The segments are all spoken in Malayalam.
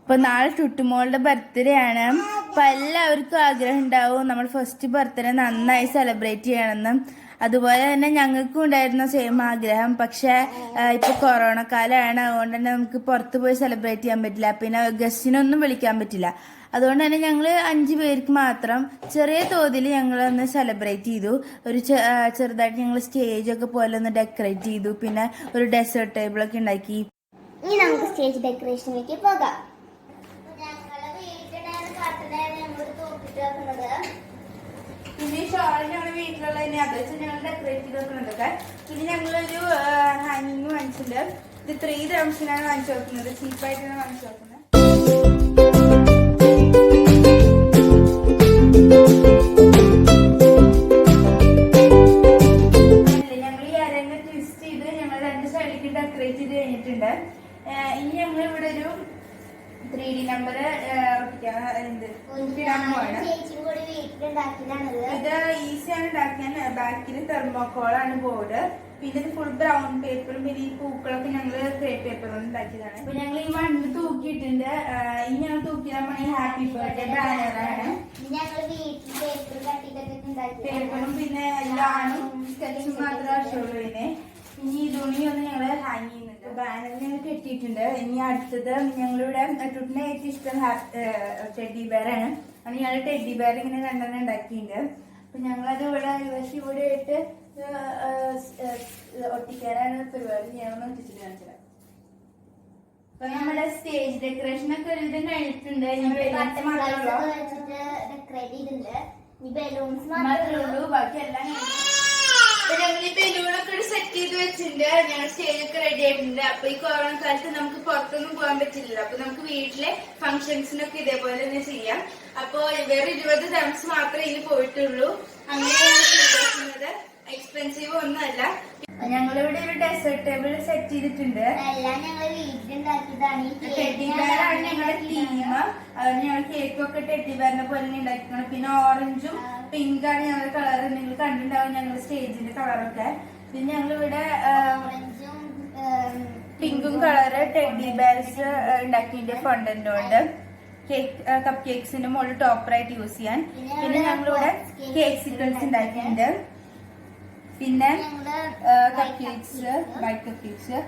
ഇപ്പൊ നാളെ ചുട്ടുമോളുടെ ബർത്ത്ഡേ ആണ്. അപ്പൊ എല്ലാവർക്കും ആഗ്രഹം ഉണ്ടാവും നമ്മൾ ഫസ്റ്റ് ബർത്ത്ഡേ നന്നായി സെലിബ്രേറ്റ് ചെയ്യണമെന്ന്. അതുപോലെ തന്നെ ഞങ്ങൾക്കും ഉണ്ടായിരുന്ന സെയിം ആഗ്രഹം. പക്ഷെ ഇപ്പൊ കൊറോണ കാലമാണ്, അതുകൊണ്ട് തന്നെ നമുക്ക് പുറത്ത് പോയി സെലിബ്രേറ്റ് ചെയ്യാൻ പറ്റില്ല. പിന്നെ ഗസ്റ്റിനൊന്നും വിളിക്കാൻ പറ്റില്ല. അതുകൊണ്ട് തന്നെ ഞങ്ങൾ 5 പേർക്ക് മാത്രം ചെറിയ തോതിൽ ഞങ്ങൾ ഒന്ന് സെലിബ്രേറ്റ് ചെയ്തു. ഒരു ചെറുതായിട്ട് ഞങ്ങൾ സ്റ്റേജൊക്കെ പോലെ ഒന്ന് ഡെക്കറേറ്റ് ചെയ്തു. പിന്നെ ഒരു ഡെസേർട്ട് ടേബിളൊക്കെ ഉണ്ടാക്കി. ഇനി നമുക്ക് സ്റ്റേജ് ഡെക്കറേഷനിലേക്ക് പോകാം. പിന്നെ ഈ ഷോൾ ഞങ്ങൾ വീട്ടിലുള്ള അത് വെച്ച് ഞങ്ങൾ ഡെക്കറേറ്റ് ചെയ്ത് വെക്കുന്നതൊക്കെ. പിന്നെ ഞങ്ങളൊരു ഹാങ്ങിങ് വാങ്ങിച്ചിട്ടുണ്ട്. ഇത് 3 dirhamsനാണ് വാങ്ങിച്ചു വെക്കുന്നത്. ചീപ്പായിട്ടാണ് വാങ്ങിച്ചു വെക്കുന്നത്. ഞങ്ങൾ ഈ അരങ്ങ ട്വിസ്റ്റ് ചെയ്ത് ഞങ്ങൾ 2 സൈഡിലേക്ക് ഡെക്കറേറ്റ് ചെയ്ത് കഴിഞ്ഞിട്ടുണ്ട്. ഇനി ഞങ്ങൾ ഇവിടെ ഒരു 3D നമ്പർ ഒട്ടിക്കാൻ ഇത് ഈസിയാണ് ഉണ്ടാക്കാൻ. ബാക്കിൽ തെർമോക്കോളാണ് ബോർഡ്. പിന്നെ ഇത് ഫുൾ ബ്രൗൺ പേപ്പറും പിന്നെ ഈ പൂക്കളൊക്കെ ഞങ്ങൾ ക്രേപ്പ് പേപ്പർ കൊണ്ട് ഉണ്ടാക്കിയതാണ്. അപ്പൊ ഞങ്ങൾ ഈ മണ്ണ് തൂക്കിയിട്ടുണ്ട്. ഇനി ഞങ്ങൾ തൂക്കിയാൽ മണി ഹാപ്പി ബർത്ത്ഡേ ബാനറാണ്. പേപ്പറും പിന്നെ എല്ലാണും സ്കെച്ചും മാത്രമേ ആവശ്യമുള്ളൂ. ഇനി ഈ തുണി ഒന്ന് ഞങ്ങള് ഹാങ് ചെയ്യുന്നുണ്ട്. ബാനർ ഞങ്ങൾ കെട്ടിയിട്ടുണ്ട്. ഇനി അടുത്തത് ഞങ്ങളിവിടെ ടുട്ടിന് ഏറ്റവും ഇഷ്ടം ടെഡി ബെയർ ആണ്. അപ്പൊ ഞങ്ങൾ ടെഡി ബെയർ ഇങ്ങനെ 2 ഉണ്ടാക്കിയിട്ടുണ്ട്. അപ്പൊ ഞങ്ങളത് ഇവിടെ ഇവിടെ ആയിട്ട് ഒട്ടിക്കാനാണ് പരിപാടി. ഞങ്ങൾ ഒട്ടിച്ചിട്ട് കാണിച്ചത്. അപ്പൊ നമ്മുടെ സ്റ്റേജ് ഡെക്കറേഷൻ ഒക്കെ ഒരു വിധം കഴിഞ്ഞിട്ടുണ്ട്. ബാക്കി എല്ലാം ഞങ്ങൾ ഈ ബലൂണൊക്കെ സെറ്റ് ചെയ്ത് വെച്ചിട്ടുണ്ട്. ഞങ്ങൾ സ്റ്റേജൊക്കെ റെഡി ആയിട്ടുണ്ട്. അപ്പൊ ഈ കൊറോണ കാലത്ത് നമുക്ക് പുറത്തൊന്നും പോകാൻ പറ്റില്ലല്ലോ. അപ്പൊ നമുക്ക് വീട്ടിലെ ഫംഗ്ഷൻസിനൊക്കെ ഇതേപോലെ തന്നെ ചെയ്യാം. അപ്പൊ വേറെ 20 dirhams മാത്രമേ ഇനി പോയിട്ടുള്ളൂ. അങ്ങനെയാണ് എക്സ്പെൻസീവ് ഒന്നുമല്ല. ഞങ്ങളിവിടെ ഒരു ഡെസേർട്ട് ടേബിൾ സെറ്റ് ചെയ്തിട്ടുണ്ട്. ടെഡി ബെയർ ആണ് ഞങ്ങളുടെ തീം. അതുകൊണ്ട് ഞങ്ങൾ കേക്കൊക്കെ ടെഡി ബെയറിനെ പോലെ ഉണ്ടാക്കിക്കണം. പിന്നെ ഓറഞ്ചും പിങ്കാണ് ഞങ്ങളുടെ കളർ. നിങ്ങൾ കണ്ടിട്ടുണ്ടാവും ഞങ്ങളുടെ സ്റ്റേജിന്റെ കളറൊക്കെ. പിന്നെ ഞങ്ങളിവിടെ പിങ്കും കളറ് ടെഡി ബെയർസ് ഉണ്ടാക്കിന്റെ ഫണ്ടന്റ് കൊണ്ട് കപ്പ് കേക്സിന്റെ മുകളിൽ ടോപ്പറായിട്ട് യൂസ് ചെയ്യാൻ. പിന്നെ ഞങ്ങളിവിടെ കേക്ക് സീക്വൻസ് ഉണ്ടാക്കിയിട്ടുണ്ട്. പിന്നെ cup cakes, white cup cakes,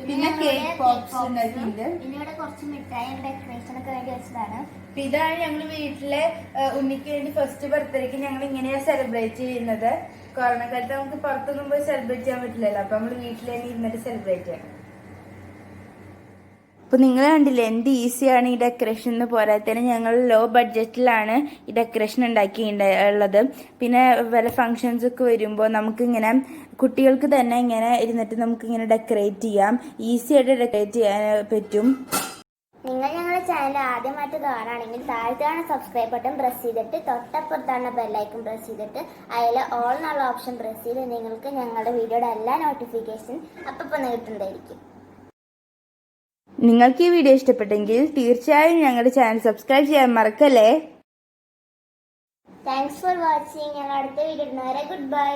പിന്നെ കേക്ക് പോപ്സ് ഉണ്ടാക്കിയിട്ടുണ്ട്. ഇതാണ് ഞങ്ങൾ വീട്ടിലെ ഉണ്ണിക്ക് വേണ്ടി ഫസ്റ്റ് ബർത്ത്ഡേക്ക് ഞങ്ങൾ ഇങ്ങനെയാ സെലിബ്രേറ്റ് ചെയ്യുന്നത്. കൊറോണ കാലത്ത് നമുക്ക് പുറത്തൊന്നും പോയി സെലിബ്രേറ്റ് ചെയ്യാൻ പറ്റില്ലല്ലോ. അപ്പൊ നമ്മൾ വീട്ടിൽ തന്നെ ഇരുന്നിട്ട് സെലിബ്രേറ്റ് ചെയ്യണം. അപ്പൊ നിങ്ങൾ കണ്ടില്ലേ എന്ത് ഈസിയാണ് ഈ ഡെക്കറേഷൻ എന്ന്. പോരാത്തന്നെ ഞങ്ങൾ ലോ ബഡ്ജറ്റിലാണ് ഈ ഡെക്കറേഷൻ ഉണ്ടാക്കിയിട്ടുള്ളത്. പിന്നെ വല്ല ഫംഗ്ഷൻസ് ഒക്കെ വരുമ്പോൾ നമുക്കിങ്ങനെ കുട്ടികൾക്ക് തന്നെ ഇങ്ങനെ ഇരുന്നിട്ട് നമുക്കിങ്ങനെ ഡെക്കറേറ്റ് ചെയ്യാം. ഈസി ആയിട്ട് ഡെക്കറേറ്റ് ചെയ്യാൻ പറ്റും. നിങ്ങൾ ഞങ്ങളുടെ ചാനൽ ആദ്യമായിട്ട് കാണുകയാണെങ്കിൽ താഴത്താണ് സബ്സ്ക്രൈബ് ബട്ടൺ പ്രസ് ചെയ്തിട്ട് തൊട്ടപ്പുറത്താണ് ബെല്ലൈക്കൺ പ്രസ് ചെയ്തിട്ട് അതിൽ ഓൾ എന്നുള്ള ഓപ്ഷൻ പ്രസ് ചെയ്ത് നിങ്ങൾക്ക് ഞങ്ങളുടെ വീഡിയോയുടെ എല്ലാ നോട്ടിഫിക്കേഷൻ അപ്പം കിട്ടുന്നതായിരിക്കും. നിങ്ങൾക്ക് ഈ വീഡിയോ ഇഷ്ടപ്പെട്ടെങ്കിൽ തീർച്ചയായും ഞങ്ങളുടെ ചാനൽ സബ്സ്ക്രൈബ് ചെയ്യാൻ മറക്കല്ലേ. Thanks for watching. ഞങ്ങൾ അടുത്ത വീഡിയോ ഇടുന്നവരെ ഗുഡ് ബൈ.